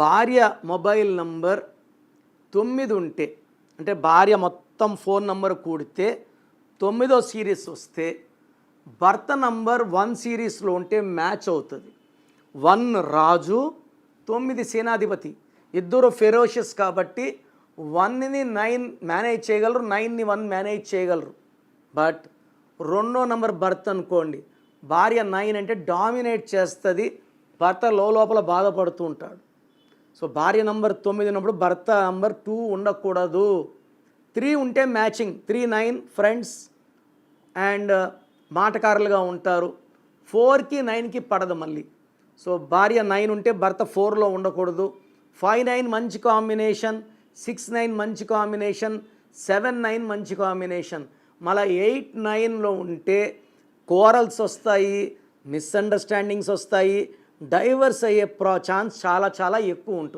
భార్య mobile number 9 ఉంటే, అంటే భార్య మొత్తం ఫోన్ నంబర్ కూడితే 9వ సిరీస్ వస్తే భర్త నంబర్ 1 సిరీస్లో ఉంటే మ్యాచ్ అవుతుంది. 1 రాజు, 9 సేనాధిపతి, ఇద్దరు ఫెరోషియస్ కాబట్టి 1ని 9 మేనేజ్ చేయగలరు, 9ని 1 మేనేజ్ చేయగలరు. బట్ 2వ నంబర్ భర్త అనుకోండి, భార్య 9 అంటే డామినేట్ చేస్తుంది, భర్త లోపల బాధపడుతూ ఉంటాడు. సో భార్య నంబర్ 9 ఉన్నప్పుడు భర్త నంబర్ 2 ఉండకూడదు. 3 ఉంటే మ్యాచింగ్, 3, 9 ఫ్రెండ్స్ అండ్ మాటకారులుగా ఉంటారు. 4కి 9కి పడదు మళ్ళీ. సో భార్య 9 ఉంటే భర్త 4లో ఉండకూడదు. 5, 9 మంచి కాంబినేషన్, 6, 9 మంచి కాంబినేషన్, 7, 9 మంచి కాంబినేషన్. మళ్ళీ 8, 9లో ఉంటే కోరల్స్ వస్తాయి, మిస్అండర్స్టాండింగ్స్ వస్తాయి, డైవర్స్ అయ్యే ఛాన్స్ చాలా చాలా ఎక్కువ ఉంటుంది.